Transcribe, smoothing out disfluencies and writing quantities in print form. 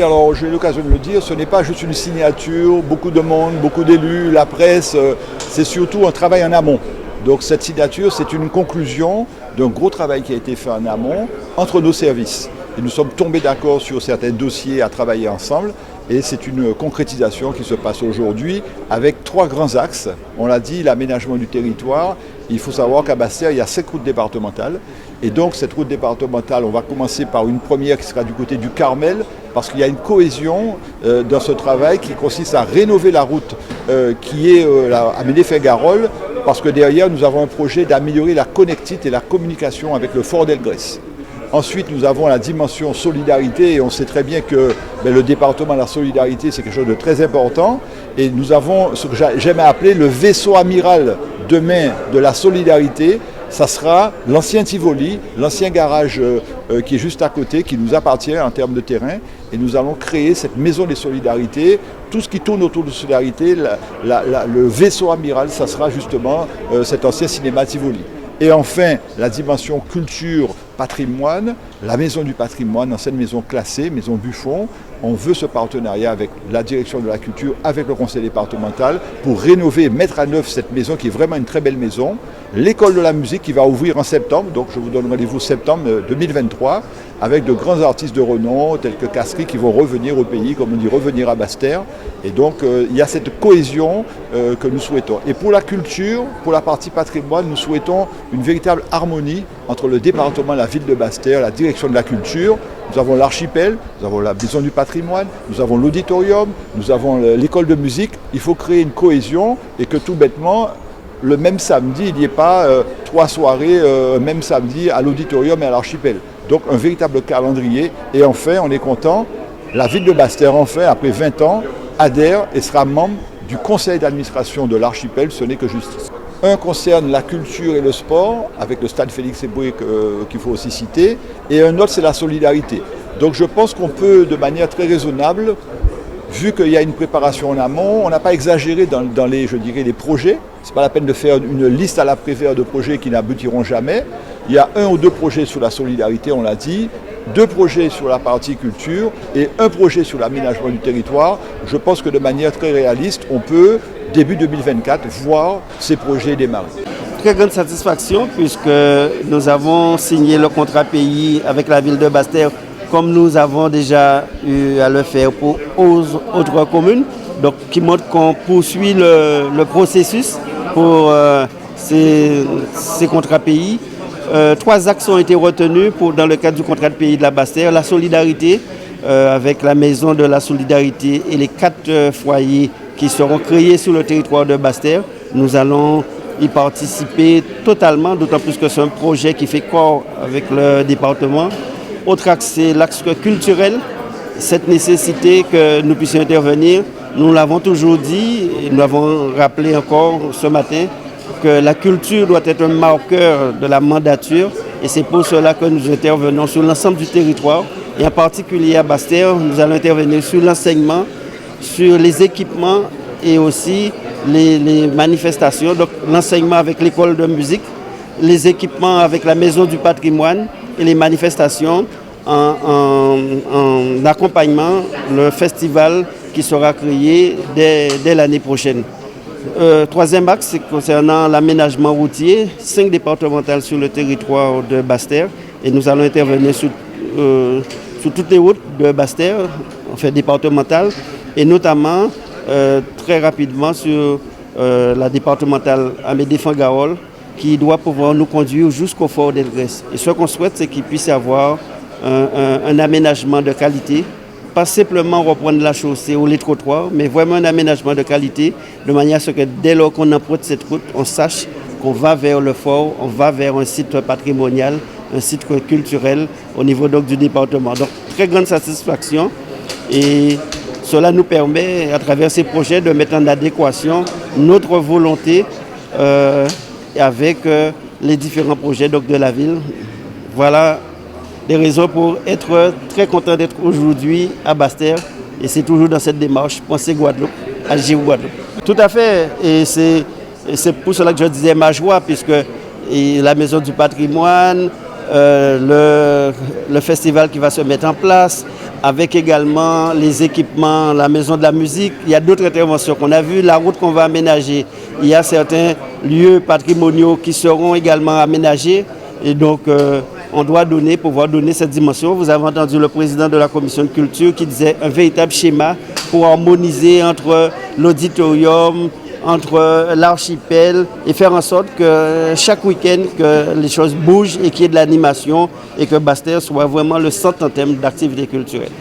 Alors, j'ai eu l'occasion de le dire, ce n'est pas juste une signature, beaucoup de monde, beaucoup d'élus, la presse, c'est surtout un travail en amont. Donc cette signature, c'est une conclusion d'un gros travail qui a été fait en amont entre nos services. Et nous sommes tombés d'accord sur certains dossiers à travailler ensemble et c'est une concrétisation qui se passe aujourd'hui avec 3 grands axes. On l'a dit, l'aménagement du territoire. Il faut savoir qu'à Basse-Terre, il y a 5 routes départementales. Et donc cette route départementale, on va commencer par une première qui sera du côté du Carmel, parce qu'il y a une cohésion dans ce travail qui consiste à rénover la route qui est à Ménéfin-Garol, parce que derrière, nous avons un projet d'améliorer la connectivité et la communication avec le Fort d'Elgrès. Ensuite, nous avons la dimension solidarité et on sait très bien que le département de la solidarité, c'est quelque chose de très important. Et nous avons ce que j'aime appeler le vaisseau amiral demain de la solidarité. Ça sera l'ancien Tivoli, l'ancien garage qui est juste à côté, qui nous appartient en termes de terrain. Et nous allons créer cette maison des solidarités. Tout ce qui tourne autour de solidarité, le vaisseau amiral, ça sera justement cet ancien cinéma Tivoli. Et enfin, la dimension culture, patrimoine, la maison du patrimoine, ancienne maison classée, maison Buffon. On veut ce partenariat avec la direction de la culture, avec le conseil départemental pour rénover, mettre à neuf cette maison qui est vraiment une très belle maison. L'école de la musique qui va ouvrir en septembre, donc je vous donne rendez-vous septembre 2023, avec de grands artistes de renom tels que Casserie qui vont revenir au pays, comme on dit, revenir à Basse-Terre. Et donc il y a cette cohésion que nous souhaitons. Et pour la culture, pour la partie patrimoine, nous souhaitons une véritable harmonie entre le département, la ville de Basse-Terre, la direction de la culture. Nous avons l'archipel, nous avons la maison du patrimoine, nous avons l'auditorium, nous avons l'école de musique. Il faut créer une cohésion et que tout bêtement, le même samedi, il n'y ait pas 3 soirées, même samedi, à l'auditorium et à l'archipel. Donc un véritable calendrier. Et enfin, on est content, la ville de Basse-Terre, enfin, après 20 ans, adhère et sera membre du conseil d'administration de l'archipel, ce n'est que justice. Un concerne la culture et le sport, avec le stade Félix-Éboué qu'il faut aussi citer, et un autre c'est la solidarité. Donc je pense qu'on peut, de manière très raisonnable, vu qu'il y a une préparation en amont, on n'a pas exagéré dans les, je dirais, les projets. Ce n'est pas la peine de faire une liste à la Prévert de projets qui n'aboutiront jamais. Il y a 1 ou 2 projets sur la solidarité, on l'a dit, 2 projets sur la partie culture et 1 projet sur l'aménagement du territoire. Je pense que de manière très réaliste, on peut, début 2024, voir ces projets démarrer. Très grande satisfaction puisque nous avons signé le contrat pays avec la ville de Basse-Terre comme nous avons déjà eu à le faire pour autres communes, donc qui montre qu'on poursuit le processus pour ces contrats pays. 3 axes ont été retenus dans le cadre du contrat de pays de la Basse-Terre, la solidarité avec la maison de la solidarité et les 4 foyers qui seront créés sur le territoire de Basse-Terre. Nous allons y participer totalement, d'autant plus que c'est un projet qui fait corps avec le département. Autre axe, c'est l'axe culturel. Cette nécessité que nous puissions intervenir, nous l'avons toujours dit, et nous l'avons rappelé encore ce matin, que la culture doit être un marqueur de la mandature. Et c'est pour cela que nous intervenons sur l'ensemble du territoire. Et en particulier à Basse-Terre, nous allons intervenir sur l'enseignement, sur les équipements et aussi les manifestations. Donc l'enseignement avec l'école de musique, les équipements avec la maison du patrimoine, et les manifestations en accompagnement, le festival qui sera créé dès l'année prochaine. 3e axe, c'est concernant l'aménagement routier, 5 départementales sur le territoire de Basse-Terre et nous allons intervenir sur toutes les routes de Basse-Terre, enfin départementales, et notamment très rapidement sur la départementale Amédéfin-Garol, qui doit pouvoir nous conduire jusqu'au Fort d'Elgrès. Et ce qu'on souhaite, c'est qu'il puisse y avoir un aménagement de qualité, pas simplement reprendre la chaussée ou les trottoirs, mais vraiment un aménagement de qualité, de manière à ce que dès lors qu'on emprunte cette route, on sache qu'on va vers le fort, on va vers un site patrimonial, un site culturel au niveau donc, du département. Donc très grande satisfaction et cela nous permet, à travers ces projets, de mettre en adéquation notre volonté avec les différents projets donc, de la ville. Voilà des raisons pour être très content d'être aujourd'hui à Basse-Terre. Et c'est toujours dans cette démarche, penser Guadeloupe, agir Guadeloupe. Tout à fait. Et c'est pour cela que je disais ma joie, puisque la maison du patrimoine, le festival qui va se mettre en place, avec également les équipements, la maison de la musique. Il y a d'autres interventions qu'on a vues, la route qu'on va aménager. Il y a certains lieux patrimoniaux qui seront également aménagés. Et donc, on doit pouvoir donner cette dimension. Vous avez entendu le président de la commission de culture qui disait un véritable schéma pour harmoniser entre l'auditorium, entre l'archipel et faire en sorte que chaque week-end, que les choses bougent et qu'il y ait de l'animation et que Basse-Terre soit vraiment le centre en termes d'activités culturelles.